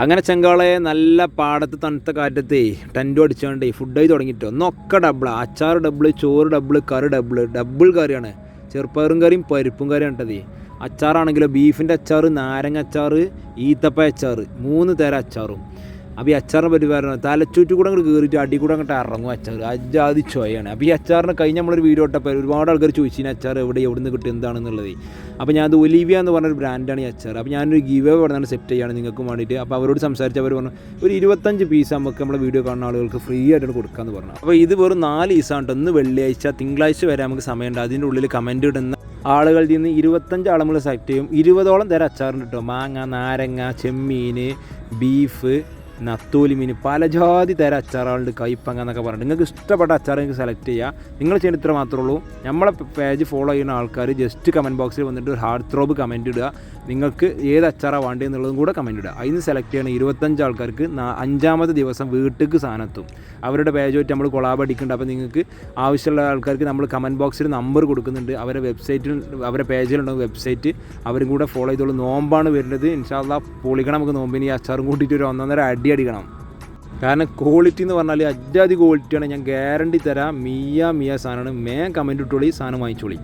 അങ്ങനെ ചെങ്കാളെ നല്ല പാടത്ത് തണുത്ത കാറ്റത്തേ ടെൻറ്റും അടിച്ചുകൊണ്ട് ഫുഡ് ആയി തുടങ്ങിയിട്ടോ ഒന്നൊക്കെ ഡബിളാണ്. അച്ചാർ ഡബിള്, ചോറ് ഡബിള്, കറി ഡബിൾ കറിയാണ്. ചെറുപ്പയറും കറിയും പരിപ്പും കറിയാണ് കേട്ടത്. അച്ചാറാണെങ്കിലോ ബീഫിൻ്റെ അച്ചാർ, നാരങ്ങ അച്ചാർ, ഈത്തപ്പ അച്ചാർ, 3 തരം അച്ചാറും. അപ്പോൾ ഈ അച്ചാറിനെ പറ്റി പറയുന്നത് തലച്ചൂറ്റ് കൂടെ അങ്ങോട്ട് കയറിയിട്ട് അടി കൂടെ അങ്ങോട്ട് ഇറങ്ങും അച്ചാർ. അജാതി ചോയാണ്. അപ്പോൾ ഈ അച്ചാറിന് കഴിഞ്ഞ് നമ്മളൊരു വീഡിയോ ഇട്ടപ്പോൾ ഒരുപാട് ആൾക്കാർ ചോദിച്ചു അച്ചാർ എവിടെ നിന്ന് കിട്ടും എന്താണെന്നുള്ളത്. അപ്പോൾ ഞാനത് ഒലിവിയ എന്ന് പറഞ്ഞൊരു ബ്രാൻഡാണ് ഈ അച്ചാർ. അപ്പോൾ ഞാനൊരു ഗിവ് അവേ പറഞ്ഞാൽ സെറ്റ് ചെയ്യുകയാണ് നിങ്ങൾക്കും വേണ്ടിയിട്ട്. അപ്പോൾ അവരോട് സംസാരിച്ച് അവർ പറഞ്ഞു ഒരു 25 പീസ് നമുക്ക് നമ്മുടെ വീഡിയോ കാണുന്ന ആളുകൾക്ക് ഫ്രീ ആയിട്ട് കൊടുക്കാമെന്ന് പറഞ്ഞു. അപ്പോൾ ഇത് വെറും 4 പീസാണ്. ഒന്ന് വെള്ളിയാഴ്ച, തിങ്കളാഴ്ച വരെ നമുക്ക് സമയമുണ്ട്. അതിൻ്റെ ഉള്ളിൽ കമൻറ്റ് ഇടുന്ന ആളുകളിൽ നിന്ന് 25 ആൾ നമ്മൾ സെലക്ട് ചെയ്യും. 20ഓളം തരം അച്ചാറുണ്ട് കേട്ടോ. മാങ്ങ, നാരങ്ങ, ചെമ്മീൻ, ബീഫ്, നത്തോലി മീൻ, പല ജാതി തരം അച്ചാറുകളുണ്ട്. കൈപ്പങ്ങ എന്നൊക്കെ പറഞ്ഞിട്ട് നിങ്ങൾക്ക് ഇഷ്ടപ്പെട്ട അച്ചാർ നിങ്ങൾക്ക് സെലക്ട് ചെയ്യുക. നിങ്ങൾ ചെയ്യുന്ന ഇത്ര മാത്രമേ ഉള്ളൂ. നമ്മളെ പേജ് ഫോളോ ചെയ്യുന്ന ആൾക്കാർ ജസ്റ്റ് കമൻറ്റ് ബോക്സിൽ വന്നിട്ട് ഒരു ഹാർട്ട് ത്രോബ് കമൻറ്റ് ഇടുക. നിങ്ങൾക്ക് ഏത് അച്ചാറാണ് വേണ്ടതെന്നുള്ളതും കൂടെ കമൻറ്റ് ഇടുക. അതിന് സെലക്ട് ചെയ്യണം 25 ആൾക്കാർക്ക് 5ാമത്തെ ദിവസം വീട്ടിലേക്ക് സാധനം എത്തും. അവരുടെ പേജുമായിട്ട് നമ്മൾ കൊളാബ് അടിക്കുന്നുണ്ട്. അപ്പോൾ നിങ്ങൾക്ക് ആവശ്യമുള്ള ആൾക്കാർക്ക് നമ്മൾ കമൻറ്റ് ബോക്സിൽ നമ്പർ കൊടുക്കുന്നുണ്ട്. അവരുടെ വെബ്സൈറ്റിൽ, അവരുടെ പേജിലുണ്ടാകും വെബ്സൈറ്റ്, അവരും കൂടെ ഫോളോ ചെയ്തോളൂ. നോമ്പാണ് വരുന്നത്. ഇൻഷാ അല്ലാഹ് പൊളിക്കണം നമുക്ക് നോമ്പിന്. ഈ അച്ചാറും കൂട്ടിയിട്ട് ഒരു 1.5 അടി അടിക്കണം. കാരണം ക്വാളിറ്റി എന്ന് പറഞ്ഞാൽ അജാതി ക്വാളിറ്റിയാണ്. ഞാൻ ഗ്യാരണ്ടി തരാം. മിയ സാധനമാണ്. കമൻറ്റ് ഇട്ടോളി, സാധനം വാങ്ങിച്ചോളി.